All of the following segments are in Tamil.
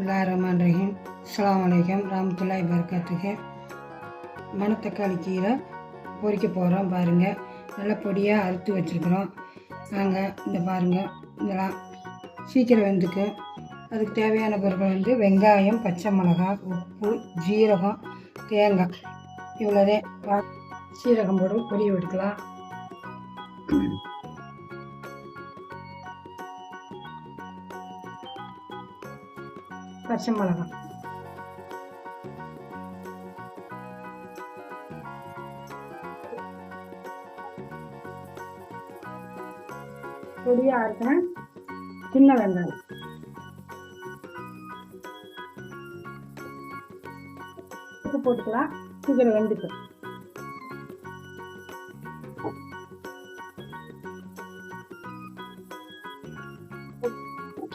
பிஸ்மில்லாஹிர்ரஹ்மானிர்ரஹீம். அஸ்ஸலாமு அலைக்கும் ரஹ்மத்துல்லாஹி வபரகாத்துஹு. மணத்தக்காளி கீரை பொரிக்க போகிறோம். பாருங்கள், நல்லா பொடியாக அறுத்து வச்சுருக்குறோம். நாங்கள் இந்த பாருங்கள், இதெல்லாம் சீக்கிரம் வெந்துக்கு. அதுக்கு தேவையான பொருட்கள் வந்து வெங்காயம், பச்சை மிளகாய், உப்பு, ஜீரகம், தேங்காய், இவ்வளோதே. சீரகம் போட்டு பொரிய எடுக்கலாம். பச்சை மிளகாய், பொடியாக இருக்கிற சின்ன வெங்காயம், உப்பு போட்டுக்கலாம். சீக்கிரம் வெந்துக்கும்.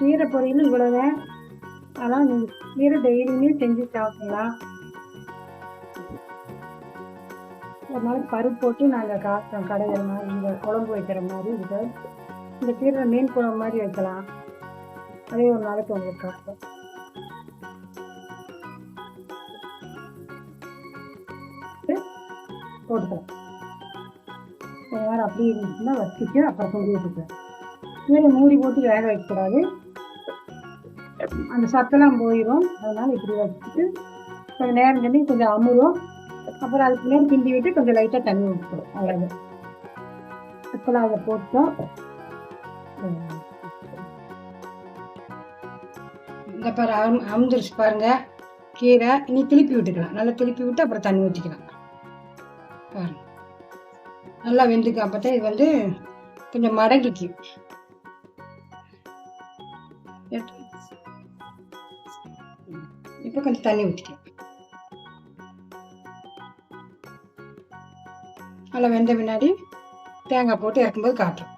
கீரை பொரியல் இவ்வளோதான். அதெல்லாம் நீங்கள் கீரை டெய்லியுமே செஞ்சு சாப்பிடலாம். ஒரு நாளைக்கு பருப்பு போட்டு நாங்கள் காய்ச்சோம் கடையிற மாதிரி, இந்த குழம்பு வைக்கிற மாதிரி இருக்கு. இந்த கீரை மீன் குழம்பு மாதிரி வைக்கலாம். அதே ஒரு நாளைக்கு உங்களுக்கு காய்ச்சோம். போட்டுக்கலாம். வேறு அப்படி இருந்துச்சுன்னா வச்சுட்டு அப்புறம் கொண்டு விட்டுக்கலாம். கீரை மூடி போட்டு வேக வைக்கக்கூடாது, அந்த சத்தெல்லாம் போயிடும். அதனால் இப்படி வச்சுட்டு கொஞ்சம் நேரம் தண்ணி கொஞ்சம் அமுறும். அப்புறம் அதுக்கு நேரம் கிண்டி விட்டு கொஞ்சம் லைட்டாக தண்ணி ஊற்றிடும். அவ்வளோ இப்போலாம் அதை போட்டோம். இந்த பாரு அமுந்துருச்சு பாருங்கள் கீரை. இனி திருப்பி விட்டுக்கலாம். நல்லா திருப்பி விட்டு அப்புறம் தண்ணி ஊற்றிக்கலாம். பாருங்க, நல்லா வெந்துக்கும். அப்போ தான் இது வந்து கொஞ்சம் மடங்கிக்கும். இப்போ கொஞ்சம் தண்ணி ஊற்றிக்கலாம். நல்லா வெந்த பின்னாடி தேங்காய் போட்டு இறக்கும்போது காட்டுறோம்.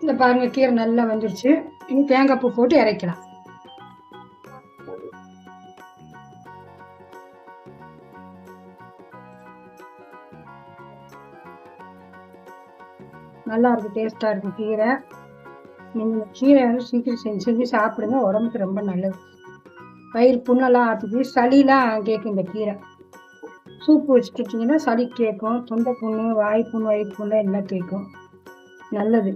இந்த பாருங்கள், கீரை நல்லா வெந்துருச்சு. இனி தேங்காய் பூ போட்டு இறக்கலாம். நல்லா இருக்கும், டேஸ்ட்டாக இருக்கும் கீரை. நீங்கள் கீரை வந்து சீக்கிரம் செஞ்சு சாப்பிடுங்க. உடம்புக்கு ரொம்ப நல்லது. வயிறு புண்ணெல்லாம் ஆற்றுது, சளிலாம் கேட்கும். இந்த கீரை சூப்பு வச்சுக்கிட்டிங்கன்னா சளி கேட்கும். தொண்டை புண்ணு, வாய் புண்ணு, வயிறு புண்ணு எல்லாம் கேட்கும். நல்லது.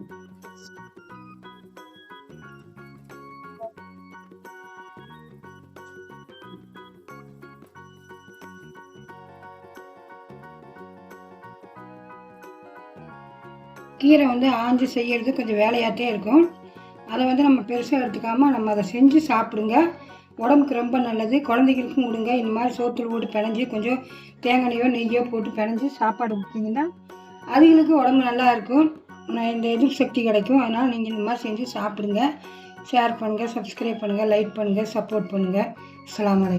கீரை வந்து ஆஞ்சு செய்கிறது கொஞ்சம் வேலையாகத்தே இருக்கும். அதை வந்து நம்ம பெருசாக எடுத்துக்காமல் நம்ம அதை செஞ்சு சாப்பிடுங்க. உடம்புக்கு ரொம்ப நல்லது. குழந்தைகளுக்கும் கொடுங்க. இந்த மாதிரி சோத்தில் போட்டு பிணைஞ்சி கொஞ்சம் தேங்காயோ நெய்யோ போட்டு பிணைஞ்சி சாப்பாடு கொடுத்தீங்கன்னா அதுகளுக்கு உடம்பு நல்லா இருக்கும். இந்த எதிர்ப்பு சக்தி கிடைக்கும். அதனால் நீங்கள் இந்த மாதிரி செஞ்சு சாப்பிடுங்க. ஷேர் பண்ணுங்கள், சப்ஸ்கிரைப் பண்ணுங்கள், லைக் பண்ணுங்கள், சப்போர்ட் பண்ணுங்கள். அஸ்ஸலாமு அலைக்கும்.